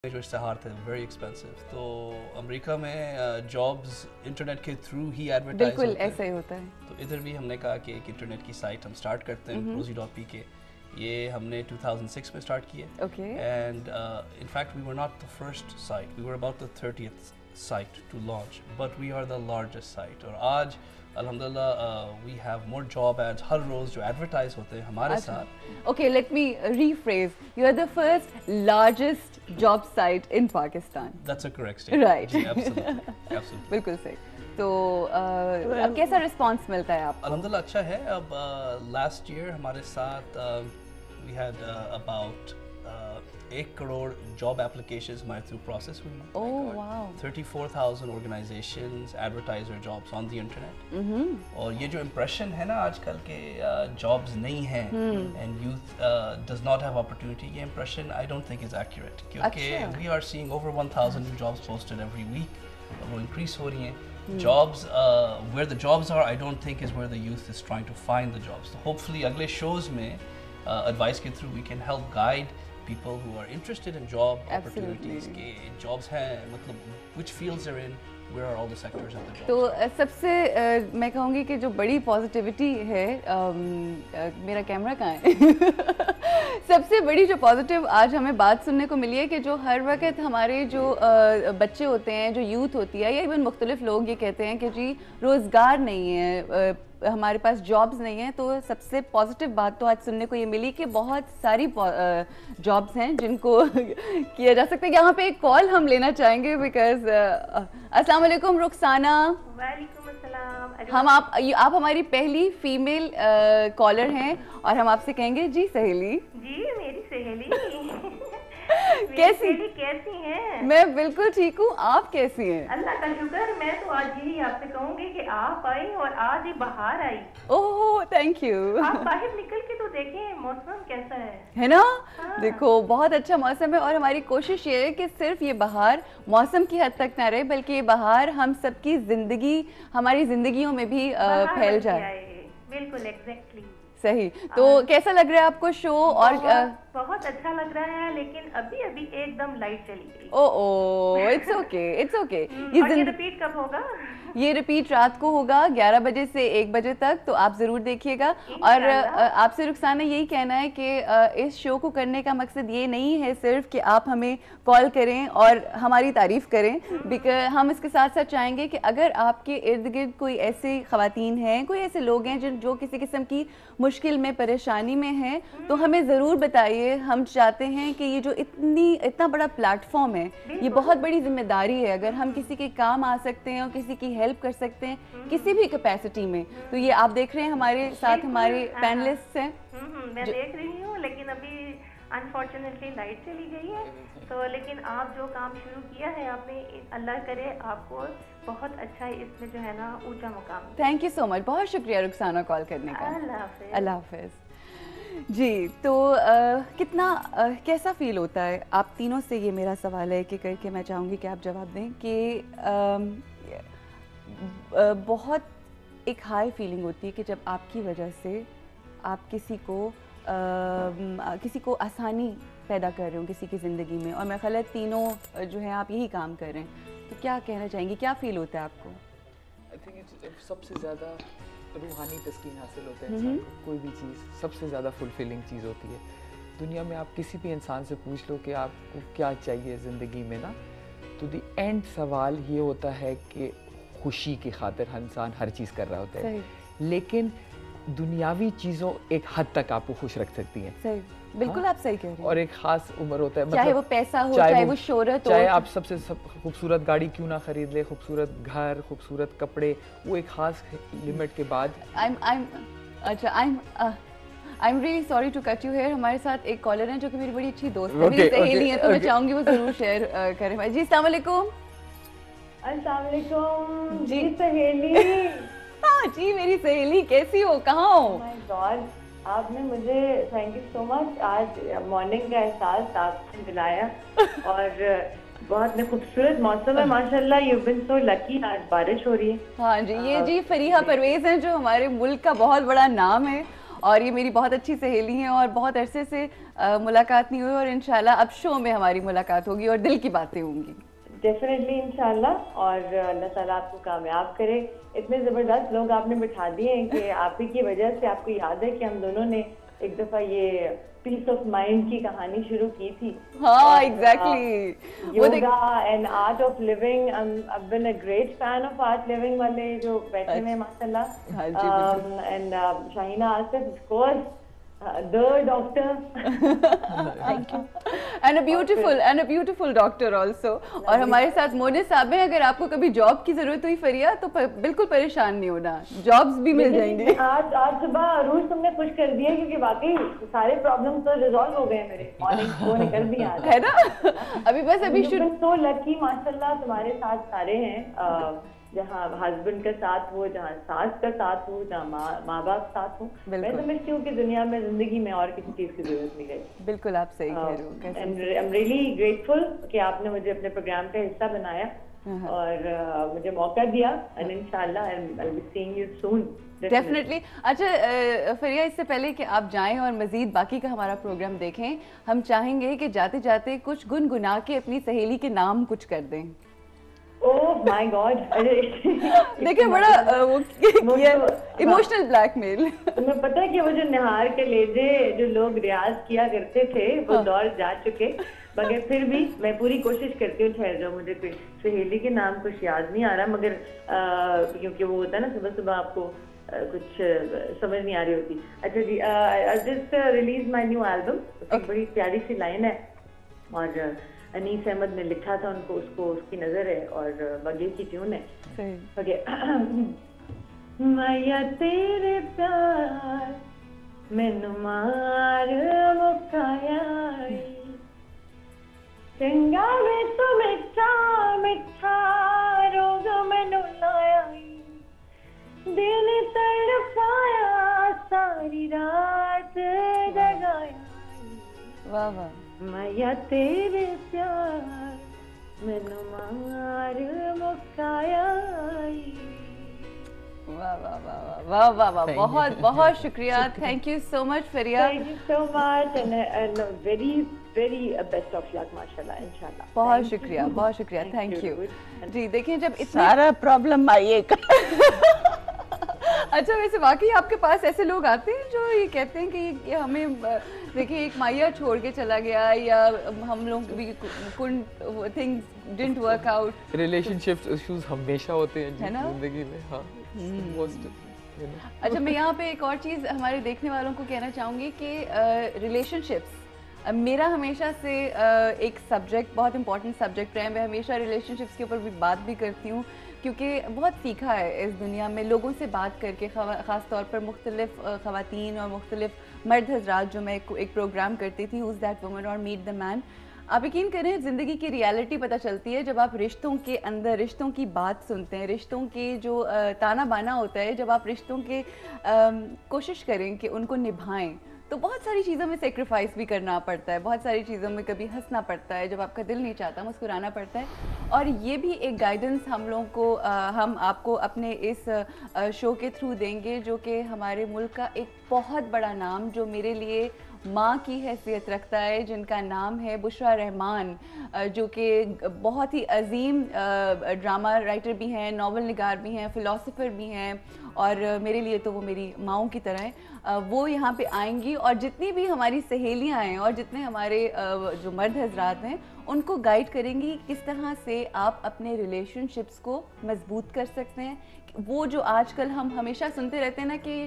جو اشتہار تھے ویری ایکسپینسو، تو امریکہ میں جابز انٹرنیٹ کے تھرو ہی ایڈورٹائز بالکل ایسا ہی ہوتا ہے. تو ادھر بھی ہم نے کہا کہ ایک انٹرنیٹ کی سائٹ ہم سٹارٹ کرتے ہیں روزی.پی کے. یہ ہم نے 2006 میں سٹارٹ کیے and in fact we were not the first site, we were about the 30th site to launch, but we are the largest site. اور آج الحمدللہ we have more job ads ہر روز جو ایڈورٹائز ہوتے ہیں ہمارے ساتھ. Okay, let me rephrase. You are the first largest job site in Pakistan. That's a correct statement. Right. G absolutely. بالکل صحیح. تو اب کیسا رسپانس ملتا ہے آپ کو؟ الحمدللہ اچھا ہے. اب لاسٹ ایئر ہمارے ساتھ we had about 1 crore job applications ہمارے تھرو پروسیس ہوئی. Oh wow. 34,000 organisations advertiser jobs on the internet. اور یہ جو امپریشن ہے نا آج کل کے جابز نہیں ہیں and youth does not have opportunity, یہ impression I don't think is accurate, کیونکہ we are seeing over 1000 new jobs posted every week اور وہ انکریز ہو رہی ہیں. Jobs, where the jobs are, I don't think is where the youth is trying to find the jobs. So hopefully agle shows mein advice ke through we can help guide people who are interested in job opportunities ke jobs hain, matlab which fields they're in, where are all the sectors of the jobs. تو سب سے میں کہوں گی کہ جو بڑی positivity ہے، میرا کیمرہ کہاں ہے؟ سب سے بڑی جو پازیٹیو آج ہمیں بات سننے کو ملی ہے کہ جو ہر وقت ہمارے جو بچے ہوتے ہیں، جو یوتھ ہوتی ہے یا ایون مختلف لوگ یہ کہتے ہیں کہ جی روزگار نہیں ہے، ہمارے پاس جابز نہیں ہیں. تو سب سے پازیٹیو بات تو آج سننے کو یہ ملی کہ بہت ساری جابز ہیں جن کو کیا جا سکتا ہے. یہاں پہ ایک کال ہم لینا چاہیں گے بیکاز السلام علیکم رخسانہ. وعلیکم السلام. ہم آپ ہماری پہلی فیمیل کالر ہیں اور ہم آپ سے کہیں گے جی سہیلی. جی میری سہیلی کیسی ہیں؟ میں بالکل ٹھیک ہوں، آپ کیسی ہیں؟ اللہ کا شکر. میں تو آج یہی آپ سے کہوں گی کہ آپ آئی اور آج ہی بہار آئی. اوہ تھینک یو. آپ باہر نکل کے تو دیکھیں موسم کیسا ہے نا. دیکھو بہت اچھا موسم ہے اور ہماری کوشش یہ ہے کہ صرف یہ بہار موسم کی حد تک نہ رہے بلکہ یہ بہار ہم سب کی زندگی، ہماری زندگیوں میں بھی پھیل جائے. بالکل ایگزیکٹلی صحیح. تو کیسا لگ رہا ہے آپ کو شو؟ اور بہت اچھا لگ رہا ہے لیکن ابھی ایک دم لائٹ چلی گئی. It's okay it's okay. یہ ریپیٹ کب ہوگا؟ یہ ریپیٹ رات کو ہوگا 11 بجے سے 1 بجے تک، تو آپ ضرور دیکھیے گا. اور آپ سے رخسانہ یہی کہنا ہے کہ اس شو کو کرنے کا مقصد یہ نہیں ہے صرف کہ آپ ہمیں کال کریں اور ہماری تعریف کریں، بیکاز ہم اس کے ساتھ ساتھ چاہیں گے کہ اگر آپ کے ارد گرد کوئی ایسی خواتین ہیں، کوئی ایسے لوگ ہیں جو کسی قسم کی مشکل میں، پریشانی میں ہیں، تو ہمیں ضرور بتائیے. ہم چاہتے ہیں کہ یہ جو اتنا بڑا پلیٹ فارم ہے، یہ بہت بڑی ذمہ داری ہے. اگر ہم کسی کے کام آ سکتے ہیں اور کسی کی ہیلپ کر سکتے ہیں کسی بھی کیپیسٹی میں، تو یہ آپ دیکھ رہے ہیں ہمارے ساتھ ہمارے پینلسٹ ہیں. میں دیکھ رہی ہوں لیکن ابھی انفارچونیٹلی لائٹ چلی گئی ہے. تو لیکن آپ جو کام شروع کیا ہے آپ نے، اللہ کرے آپ کو بہت اچھا اس میں جو ہے نا اونچا مقام. تھینک یو سو مچ. بہت شکریہ رخسانہ کال کرنے کا. اللہ حافظ. اللہ حافظ. جی تو کتنا کیسا فیل ہوتا ہے آپ تینوں سے؟ یہ میرا سوال ہے کہ کر کے میں چاہوں گی کہ آپ جواب دیں کہ بہت ایک ہائی فیلنگ ہوتی ہے کہ جب آپ کی وجہ سے آپ کسی کو آسانی پیدا کر رہے ہوں کسی کی زندگی میں، اور میں خیال ہے تینوں جو ہیں آپ یہی کام کر رہے ہیں. تو کیا کہنا چاہیں گے، کیا فیل ہوتا ہے آپ کو؟ آئی تھنک سب سے زیادہ روحانی تسکین حاصل ہوتا ہے انسان کو. کوئی بھی چیز سب سے زیادہ فلفلنگ چیز ہوتی ہے دنیا میں. آپ کسی بھی انسان سے پوچھ لو کہ آپ کو کیا چاہیے زندگی میں نا، تو دی اینڈ سوال یہ ہوتا ہے کہ خوشی کی خاطر انسان ہر چیز کر رہا ہوتا ہے. لیکن دنیاوی چیزوں ایک حد تک آپ کو خوش رکھ سکتی ہیں. صحیح، بالکل آپ صحیح کہہ رہے ہیں. اور ایک خاص عمر ہوتا ہے، چاہے وہ پیسہ ہو، چاہے وہ شہرت ہو، چاہے آپ سب سے خوبصورت گاڑی کیوں نہ خرید لے، خوبصورت گھر، خوبصورت کپڑے، وہ ایک خاص لمٹ کے بعد. I'm really sorry to cut you here. ہمارے ساتھ ایک کالر ہیں جو کہ میری بڑی اچھی دوست ہے، میری سہیلی ہیں، تو میں چاہوں گی وہ ضرور شیئر کریں. جی السلام علیکم. السلام علیکم. جی سہیلی. ہاں جی میری سہیلی، کیسی ہو، کہاں ہو؟ مائی گاڈ، آپ نے مجھے تھینک یو سو مچ. آج مارننگ کا احساس آپ نے دلایا اور بہت خوبصورت موسم ہے ماشاء اللہ. یو بن سو لکی. آج بارش ہو رہی ہے. ہاں جی، یہ جی فریحہ پرویز ہیں جو ہمارے ملک کا بہت بڑا نام ہے اور یہ میری بہت اچھی سہیلی ہیں اور بہت عرصے سے ملاقات نہیں ہوئی اور انشاءاللہ اب شو میں ہماری ملاقات ہوگی اور دل کی باتیں ہوں گی. ڈیفینیٹلی انشاءاللہ, اور اللہ تعالیٰ آپ کو کامیاب کرے. اتنے زبردست لوگ آپ نے بٹھا دیے ہیں کہ آپ ہی کی وجہ سے, آپ کو یاد ہے کہ ہم دونوں نے ایک دفعہ یہ پیس آف مائنڈ کی کہانی شروع کی تھی. ہاں exactly, yoga and art of living. I've been a great fan of art living والے جو بیٹھے ہوئے ہیں ماشاء اللہ. And Shahina Asif of course, the doctor. Thank you. And a beautiful doctor also. اور ہمارے ساتھ مونس صاحب ہیں. اگر آپ کو کبھی جاب کی ضرورت ہوئی فریا تو بالکل پریشان نہیں ہونا, جابس بھی مل جائیں گے. آج صبح عروج تم نے خوش کر دیا کیونکہ واقعی سارے پرابلم تو ریزالو ہو گئے میرے. مارننگ وہ نکل بھی ہے نا. ابھی سو لکی ماشاء اللہ, تمہارے ساتھ سارے ہیں, جہاں ہسبینڈ کا ساتھ ہو, جہاں ساس کا ساتھ ہو, جہاں ماں باپ ساتھ ہو. میں سمجھتی ہوں کہ دنیا میں زندگی میں اور کسی چیز کی ضرورت نہیں رہی. بالکل آپ صحیح کہہ رہے ہو. آئی ایم ریئلی گریٹفل کہ آپ نے مجھے اپنے پروگرام کا حصہ بنایا اور مجھے موقع دیا. اینڈ انشاءاللہ I'll be seeing you soon. Definitely. اچھا فریا, اس سے پہلے کہ آپ جائیں اور مزید باقی کا ہمارا پروگرام دیکھیں, ہم چاہیں گے کہ جاتے جاتے کچھ گنگنا کے اپنی سہیلی کے نام کچھ کر دیں. اوہ مائی گاڈ, دیکھیں بڑا ایموشنل بلیک میل. تمہیں پتہ ہے کہ وہ جو نہار کے لیجے جو لوگ ریاض کیا کرتے تھے وہ دور جا چکے, مگر پھر بھی میں پوری کوشش کرتی ہوں. ٹھہر جاؤ, مجھے کوئی سہیلی کے نام کچھ یاد نہیں آ رہا, مگر کیونکہ وہ ہوتا ہے نا صبح صبح آپ کو کچھ سمجھ نہیں آ رہی ہوتی. اچھا جی, just release my new album. بڑی پیاری سی لائن ہے اور انیس احمد نے لکھا تھا ان کو, اس کی نظر ہے اور بگے کی ٹیون ہے. میا تیرے پیار مینو مار مکایا, چنگا میں تو میٹھا میٹھا روگ مینو لایا, دل تڑپایا ساری رات جگایا. واہ واہ. میا تیرے پیار مینو مار مکایا. واہ واہ واہ واہ واہ واہ, بہت بہت شکریہ. Thank you so much Fariya. Thank you so much and very very best of luck ماشاءاللہ انشاءاللہ. بہت شکریہ, بہت شکریہ. Thank you. جی دیکھیں جب اتنا سارا پرابلم آئیے گا. اچھا ویسے واقعی آپ کے پاس ایسے لوگ آتے ہیں جو یہ کہتے ہیں کہ یہ ہمیں دیکھیں ایک مائیا چھوڑ کے چلا گیا یا ہم لوگ بھی things didn't work out. Relation ship issues ہمیشہ ہوتے ہیں زندگی میں. ہاں. اچھا میں یہاں پہ ایک اور چیز ہمارے دیکھنے والوں کو کہنا چاہوں گی کہ ریلیشن شپس میرا ہمیشہ سے ایک سبجیکٹ, بہت امپورٹنٹ سبجیکٹ رہا ہے. میں ہمیشہ ریلیشن شپس کے اوپر بھی بات بھی کرتی ہوں کیونکہ بہت سیکھا ہے اس دنیا میں لوگوں سے بات کر کے, خاص طور پر مختلف خواتین اور مختلف مرد حضرات. جو میں ایک پروگرام کرتی تھی ہوز دیٹ وومن اور میٹ دا مین. آپ یقین کریں زندگی کی ریالٹی پتہ چلتی ہے جب آپ رشتوں کے اندر رشتوں کی بات سنتے ہیں, رشتوں کے جو تانا بانا ہوتا ہے, جب آپ رشتوں کے کوشش کریں کہ ان کو نبھائیں تو بہت ساری چیزوں میں سیکریفائس بھی کرنا پڑتا ہے, بہت ساری چیزوں میں کبھی ہنسنا پڑتا ہے, جب آپ کا دل نہیں چاہتا مسکرانا پڑتا ہے. اور یہ بھی ایک گائیڈنس ہم لوگوں کو ہم آپ کو اپنے اس شو کے تھرو دیں گے جو کہ ہمارے ملک کا ایک بہت بڑا نام, جو میرے لیے ماں کی حیثیت رکھتا ہے, جن کا نام ہے بشریٰ رحمان, جو کہ بہت ہی عظیم ڈرامہ رائٹر بھی ہیں, ناول نگار بھی ہیں, فلاسفر بھی ہیں, اور میرے لیے تو وہ میری ماؤں کی طرح ہیں. وہ یہاں پہ آئیں گی اور جتنی بھی ہماری سہیلیاں ہیں اور جتنے ہمارے جو مرد حضرات ہیں ان کو گائیڈ کریں گی کس طرح سے آپ اپنے ریلیشن شپس کو مضبوط کر سکتے ہیں. وہ جو آج کل ہم ہمیشہ سنتے رہتے ہیں نا کہ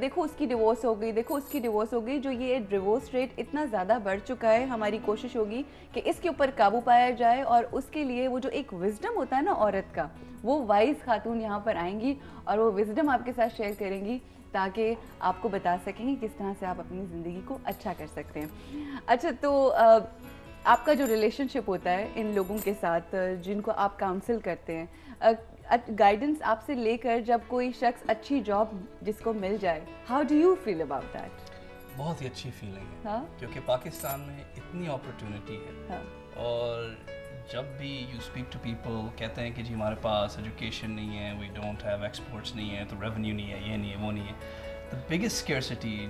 دیکھو اس کی ڈیورس ہو گئی, دیکھو اس کی ڈیورس ہو گئی, جو یہ ڈیورس ریٹ اتنا زیادہ بڑھ چکا ہے, ہماری کوشش ہوگی کہ اس کے اوپر قابو پایا جائے. اور اس کے لیے وہ جو ایک وزڈم ہوتا ہے نا عورت کا, وہ وائز خاتون یہاں پر آئیں گی اور وہ وزڈم آپ کے ساتھ شیئر کریں گی تاکہ آپ کو بتا سکیں کہ کس طرح سے آپ اپنی زندگی کو اچھا کر سکتے ہیں. اچھا تو آپ کا جو ریلیشن شپ ہوتا ہے ان لوگوں کے ساتھ جن کو آپ کاؤنسل کرتے ہیں, گائیڈنس آپ سے لے کر جب کوئی شخص اچھی جاب جس کو مل جائے, how do you feel about that? بہت ہی اچھی فیلنگ ہے کیونکہ پاکستان میں اتنی اپرچونٹی ہے, اور جب بھی یو اسپیک ٹو پیپل کہتے ہیں کہ جی ہمارے پاس ایجوکیشن نہیں ہے, وی ڈونٹ ہیو ایکسپورٹس نہیں ہے, تو ریونیو نہیں ہے, یہ نہیں ہے, وہ نہیں ہے. the biggest scarcity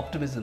optimism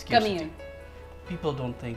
scarcity. People don't think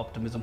optimism